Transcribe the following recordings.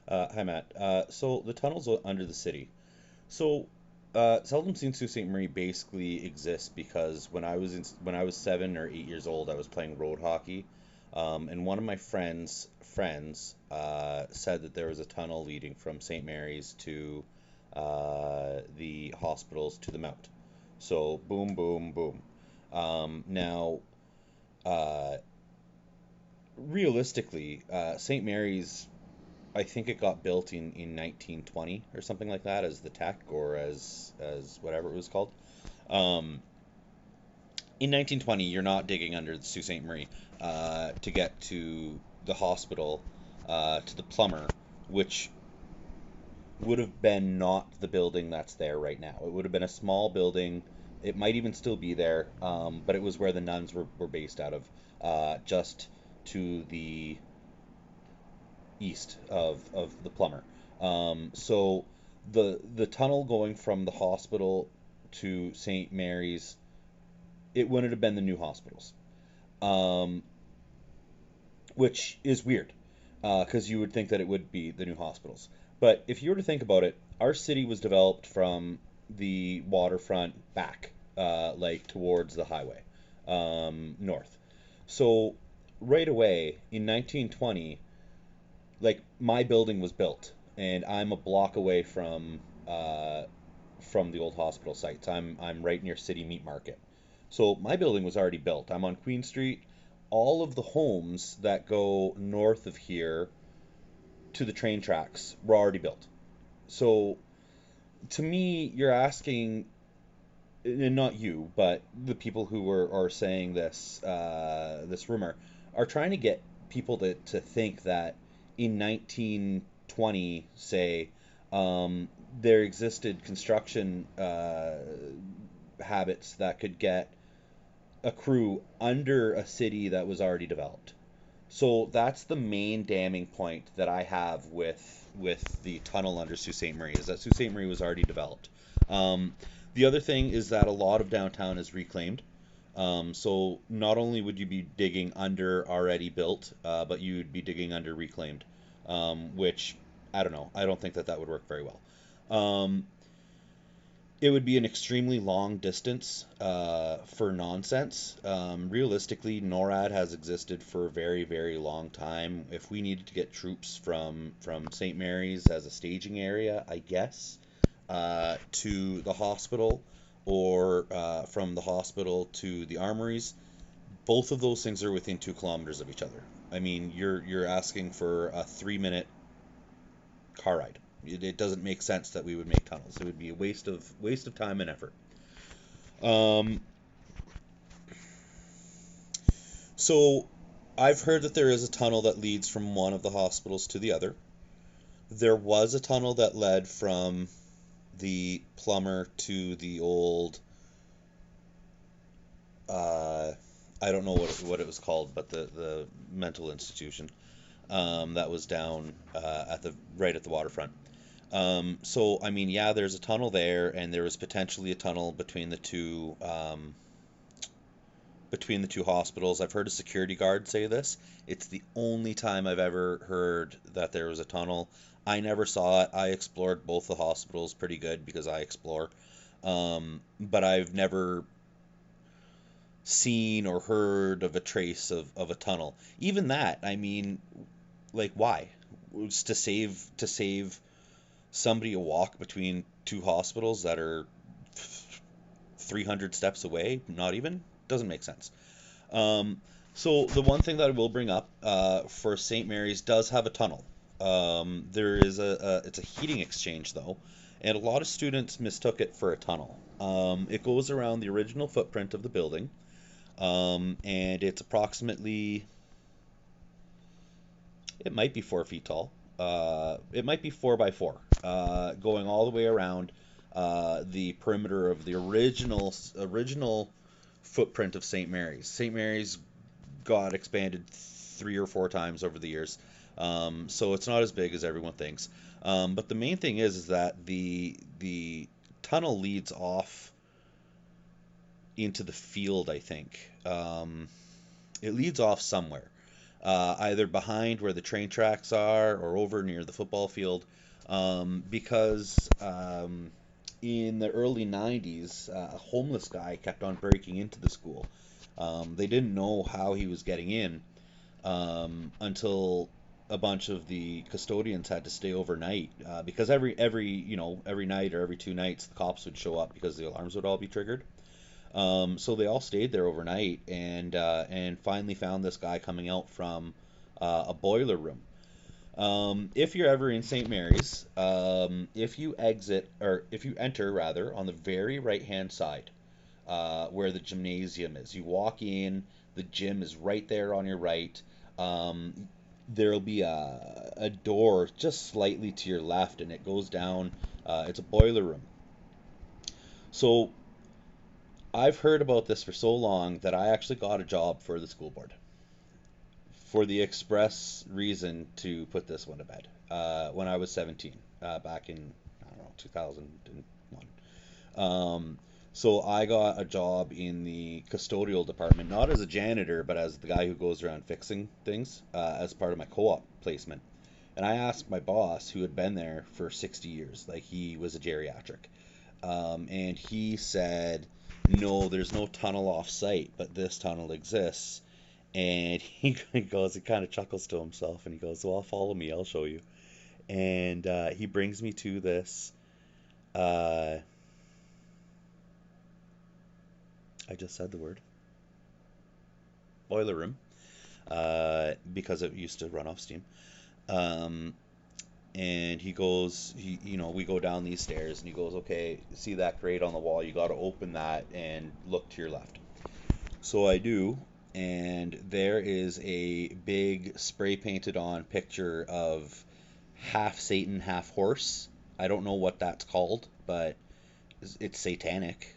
Hi, Matt. So the tunnels under the city. So Sault Ste. Marie basically exists because when I was 7 or 8 years old, I was playing road hockey, and one of my friends said that there was a tunnel leading from St. Mary's to the hospitals to the Mount. So boom, boom, boom. Now, uh, realistically, St. Mary's, I think it got built in 1920 or something like that as the tech or as whatever it was called. Um, in 1920, you're not digging under the Sault Ste. Marie to get to the hospital, to the plumber, which would have been not the building that's there right now. It would have been a small building. It might even still be there, but it was where the nuns were based out of, just to the east of the plumber. So the tunnel going from the hospital to St. Mary's, it wouldn't have been the new hospitals, um, which is weird because you would think that it would be the new hospitals. But if you were to think about it, our city was developed from the waterfront back, like towards the highway, north. So right away in 1920, like my building was built, and I'm a block away from the old hospital sites. I'm right near City Meat Market. So my building was already built. I'm on Queen Street. All of the homes that go north of here to the train tracks were already built. So to me, you're asking, and not you, but the people who are saying this rumor are trying to get people to think that in 1920, say, there existed construction habits that could get a crew under a city that was already developed. So that's the main damning point that I have with the tunnel under Sault Ste. Marie is that Sault Ste. Marie was already developed. Um, the other thing is that a lot of downtown is reclaimed. So not only would you be digging under already built, but you'd be digging under reclaimed, which I don't know. I don't think that that would work very well. Um, it would be an extremely long distance for nonsense. Realistically, NORAD has existed for a very, very long time. If we needed to get troops from St. Mary's as a staging area, I guess, to the hospital, or from the hospital to the armories, both of those things are within 2 kilometers of each other. I mean, you're asking for a 3 minute car ride. It doesn't make sense that we would make tunnels. It would be a waste of time and effort. Um, so I've heard that there is a tunnel that leads from one of the hospitals to the other. There was a tunnel that led from the plumber to the old, uh, I don't know what it was called, but the mental institution, that was down at the right at the waterfront. So I mean, yeah, there's a tunnel there, and there was potentially a tunnel between the two hospitals. I've heard a security guard say this. It's the only time I've ever heard that there was a tunnel. I never saw it. I explored both the hospitals pretty good because I explore. But I've never seen or heard of a trace of a tunnel. Even that, I mean, like why? It's to save somebody a walk between two hospitals that are 300 steps away? Not even? Doesn't make sense. Um, so the one thing that I will bring up for St. Mary's does have a tunnel. There is it's a heating exchange though, and a lot of students mistook it for a tunnel. It goes around the original footprint of the building, and it's approximately, it might be 4 feet tall. It might be 4 by 4, going all the way around the perimeter of the original footprint of St. Mary's. St. Mary's got expanded 3 or 4 times over the years, so it's not as big as everyone thinks. But the main thing is that the tunnel leads off into the field. I think it leads off somewhere. either behind where the train tracks are or over near the football field, because in the early 90s, a homeless guy kept on breaking into the school. They didn't know how he was getting in, until a bunch of the custodians had to stay overnight, because every night or every 2 nights the cops would show up because the alarms would all be triggered. So they all stayed there overnight, and finally found this guy coming out from a boiler room. If you're ever in St. Mary's, if you exit, or if you enter rather, on the very right hand side, where the gymnasium is, you walk in, the gym is right there on your right. There'll be a door just slightly to your left, and it goes down. It's a boiler room. So I've heard about this for so long that I actually got a job for the school board for the express reason to put this one to bed. When I was 17, back in, I don't know, 2001. So I got a job in the custodial department, not as a janitor, but as the guy who goes around fixing things, as part of my co-op placement. And I asked my boss, who had been there for 60 years, like he was a geriatric, and he said, no, there's no tunnel off site, but this tunnel exists. And he goes, he kind of chuckles to himself, and he goes, well, follow me, I'll show you. And he brings me to this, uh, I just said the word, boiler room, because it used to run off steam. Um, and he goes, we go down these stairs, and he goes, okay, see that grate on the wall? You got to open that and look to your left. So I do, and there is a big spray painted on picture of half Satan, half horse. I don't know what that's called, but it's satanic.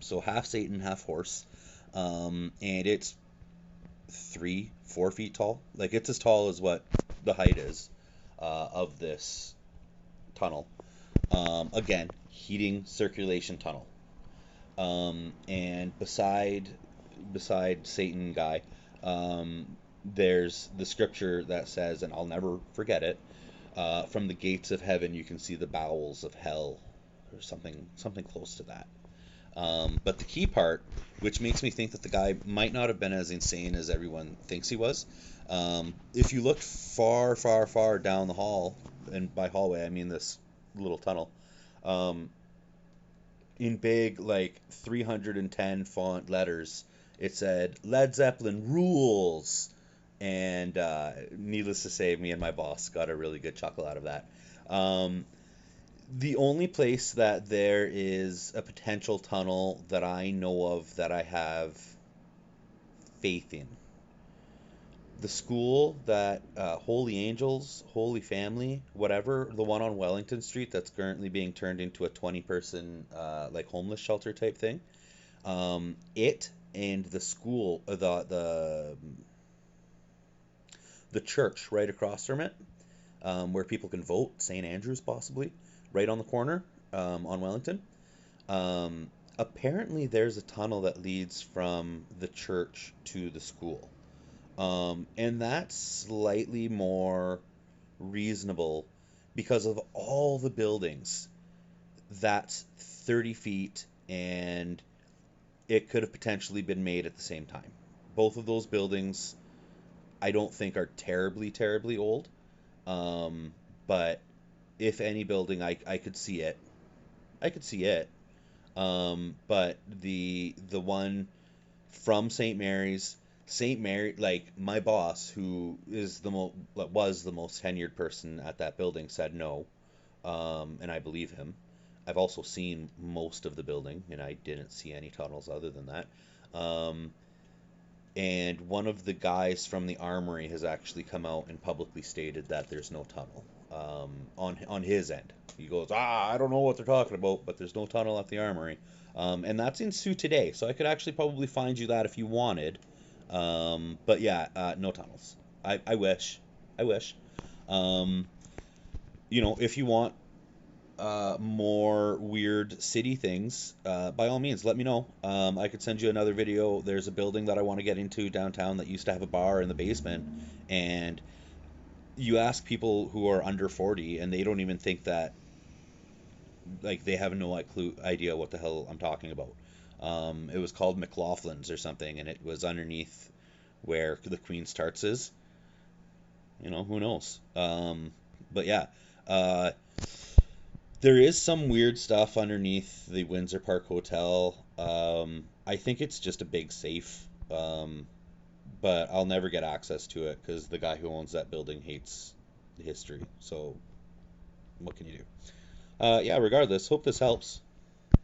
So half Satan, half horse. And it's 3, 4 feet tall. Like it's as tall as what the height is, of this tunnel. Again, heating circulation tunnel. And beside Satan guy, there's the scripture that says, and I'll never forget it, from the gates of heaven you can see the bowels of hell, or something close to that. But the key part, which makes me think that the guy might not have been as insane as everyone thinks he was, if you looked far, far, far down the hall, and by hallway I mean this little tunnel, um, in big, like 310 font letters, it said Led Zeppelin rules. And needless to say, me and my boss got a really good chuckle out of that. Um, the only place that there is a potential tunnel that I know of that I have faith in, the school that, Holy Angels, Holy Family, whatever, the one on Wellington Street that's currently being turned into a 20-person, like homeless shelter type thing. It and the school, the church right across from it, where people can vote, St. Andrews possibly, right on the corner, on Wellington. Apparently, there's a tunnel that leads from the church to the school. And that's slightly more reasonable because of all the buildings. That's 30 feet, and it could have potentially been made at the same time. Both of those buildings, I don't think are terribly, terribly old. But if any building, I could see it. I could see it. But the one from St. Mary's, St. Mary, like my boss, who is was the most tenured person at that building, said no, and I believe him. I've also seen most of the building, and I didn't see any tunnels other than that. Um, and one of the guys from the armory has actually come out and publicly stated that there's no tunnel, on his end. He goes, I don't know what they're talking about, but there's no tunnel at the armory. And that's in Sault today, so I could actually probably find you that if you wanted. But yeah, no tunnels. I wish. I wish. Um, if you want, more weird city things, by all means, let me know. I could send you another video. There's a building that I want to get into downtown that used to have a bar in the basement, and you ask people who are under 40, and they don't even think that, like, they have no idea what the hell I'm talking about. It was called McLaughlin's or something, and it was underneath where the Queen's Tarts is. Who knows? But yeah, uh, there is some weird stuff underneath the Windsor Park Hotel. I think it's just a big safe, but I'll never get access to it because the guy who owns that building hates the history. So what can you do? Yeah, regardless, hope this helps.